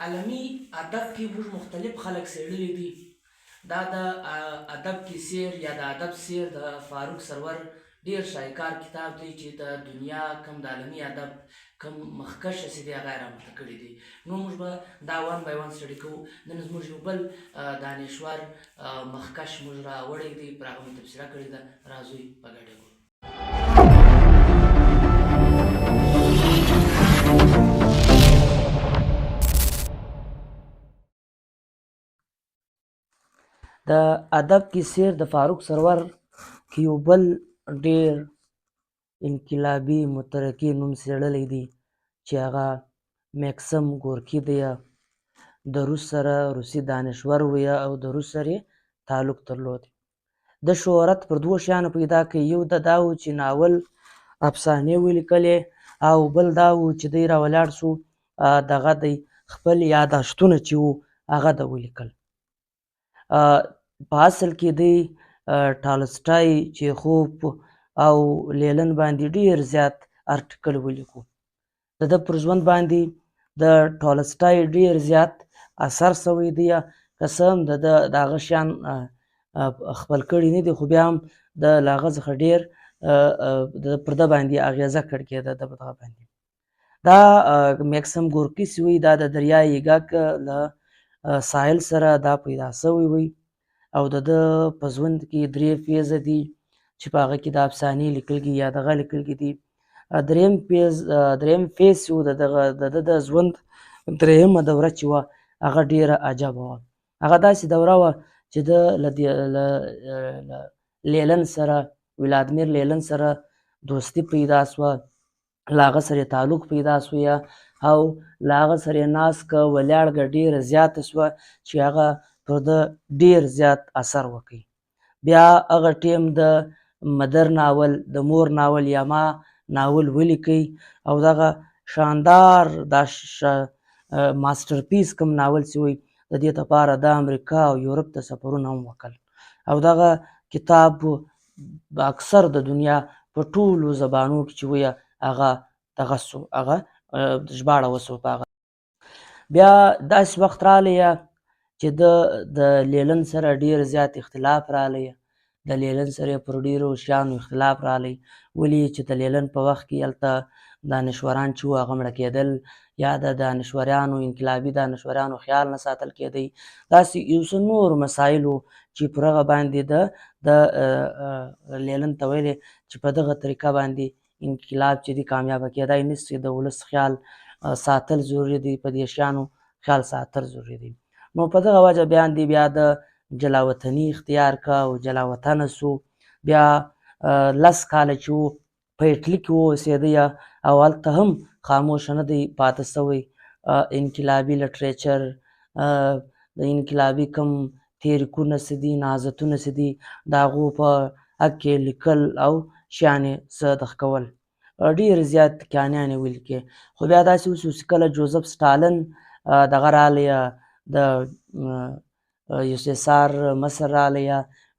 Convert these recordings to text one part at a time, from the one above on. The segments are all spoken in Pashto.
عالمي ادب کې موږ مختلف خلک څېړلي دي. دا د ادب کیسې یا د ادب سیر د فاروق سرور ډیر شایکار کتاب دی چې د دنیا کم د عالمي ادب کم مخکش چې دی هغه یې رامخته کړي دي. نو موږ به دا ون بای ون سټډي کوو. نن زموږ یو بل دانشور مخکش موږ راوړی دی، پر هغه مو تبصره کړې ده. راځئ په ګډه ګورو. د ادب کې سیر د فاروق سرور کې یو بل ډیر انقلابي مترقي نوم څېړلی دی چې هغه میکسم ګورکي دی. د روس سره روسي دانشور و او د روس سره تعلق درلود. د شهرت پر دوه شیانو پیدا کړي. یو دا و چې ناول افسانې ولیکلې، او بل دا و چې دی راولاړ سو دغه دی خپل یاداشتونه چې وو هغه د ولیکل. په اصل کې دی ټالسټای، چیخوف او لیلن باندې ډیر زیات ارټیکل ولیکو. د ده پر ژوند باندې د ټالسټای ډیر زیات اثر سوی دی. که څه هم د هغه شیان خپل کړي نه دي، خو بیا هم د هغه څخه ډیر پر ده باندې اغیزه کړې ده. د دغه باندې دا میکسم ګورکي چې وایي دا د دریای ایګک له ساحل سره دا پیدا سوی وي، او د ده په ژوند کې 3 فیزه دي چې په هغه کې د افسانې لیکل کېږي یا دغه لیکل کېږي. دریم فیز چې و د ده د ژوند درېیمه دوره چې وه هغه ډیره عجبه وه. هغه داسې دوره وه چې ده له لیلن سره، ولادمیر لیلن سره دوستي پیدا سوه، له هغه سره تعلق پیدا سو، او له هغه سره یې ناسته ولاړه ډیره زیاته سوه چې هغه پر ده ډیر زیات اثر وکړي. بیا هغه ټیم د مدر ناول، د مور ناول یا ما ناول ولیکي، او دغه شاندار دا ماسټر پیس کوم ناول چې وایي د دې لپاره د امریکا او یورپ ته سفرونه هم وکړل، او دغه کتاب اکثر د دنیا په ټولو زبانو کې چې وایي هغه دغه سو، هغه ژباړه وسو په هغه. بیا داسې وخت راغلی چې د لیلن سره ډیر زیات اختلاف راغلی. د لیلن سره پر ډیرو شیانو اختلاف راغلی، ولې چې د لیلن په وخت کې هلته دانشوران چې وو هغه مړه کېدل، یا د دانشوریانو انقلابي دانشوریانو خیال نه ساتل کېدی. داسې یو څه نور مسایل وو چې پر هغه باندې د لیلن ته ویلې چې په دغه طریقه باندې انقلاب چې دی کامیابه کېدای نشي. د ولس خیال ساتل ضروري دی، په دې شیانو خیال ساتل ضروري دی. نو په دغه وجه بیا د جلاوطني اختیار کا او جلاوطنه سو. بیا 10 کاله چې وو په اټلي کې واوسېدی، او هلته هم خاموشه نه دی پاتې سوی. انقلابي لټریچر، د انقلابي کم تحریکونه څه دي، نهضتونه څه دي، د هغو په حق کې لیکل او شیان یې څه دغه کول. ډېر زیات کیانیان یې ولیکې. خو بیا داسې وشو چې کله جوزف سټالن دغه راغلی، د USSR مصر راغلی،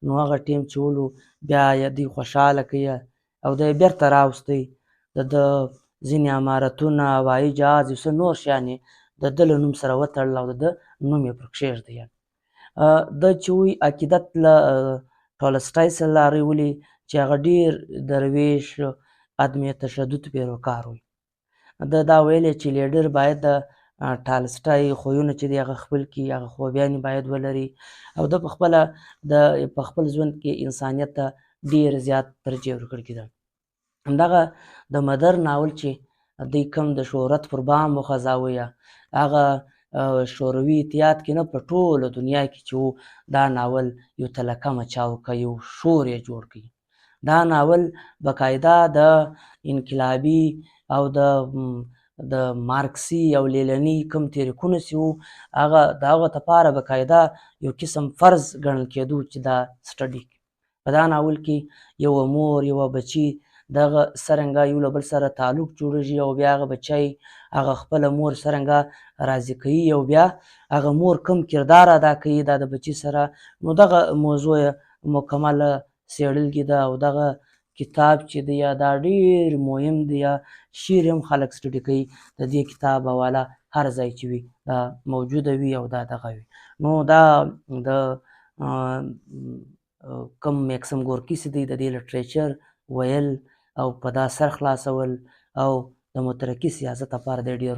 نو هغه ټیم چې ولو بیا یې دوی خوشحاله کړي او دی یې بېرته راوستی. د ده ځینې امارتونه، هوایي جهاز، یو څه نور شیان یې د ده له نوم سره وتړل او د ده نوم یې پرې کښېږدی. ده چې وایي عقیدت له ټالسټای سره لري، ولې چې هغه ډېر درویش عدم تشدد پیروکار وي. ده دا ویلی چې لیډر باید د ټالسټای خویونه چې دی هغه خپل کړي، هغه خوبیانې باید ولري، او ده په خپل ژوند کې انسانیت ته ډېر زیات ترجیح ورکړې ده. همدغه د مدر ناول چې دوی کوم د شهرت پر بام وخځاوه، هغه شوروي اتحاد کې نه په ټوله دنیا کې چې و دا ناول یو تلکه مچاو که، یو شور یې جوړ کړي. دا ناول باقاعده د انقلابي او د مارکسي او لیلني کوم تحریکونه چې وو هغه د هغو دپاره باقاعده یو قسم فرض ګڼل کېدو چې دا سټډي کړي. په دا ناول کې یوه مور، یوه بچي دغه څرنګه یو له بل سره تعلق جوړېږي، او بیا هغه بچی هغه خپله مور څرنګه راضي کوي، او بیا هغه مور کوم کردار ادا کوي دا د بچي سره. نو دغه موضوع یې مکمله څېړلې ده، او دغه کتاب چې دی یا دا ډېر مهم دی، یا شعر هم خلک سټډي کوي، د دې کتاب حواله هر ځای چې وي دا موجوده وي او دا دغه وي. نو دا د کوم میکسم ګورکي چې دی د دې لټریچر ویل او په دا سر خلاصول او د مترقي سیاست لپاره دی ډېر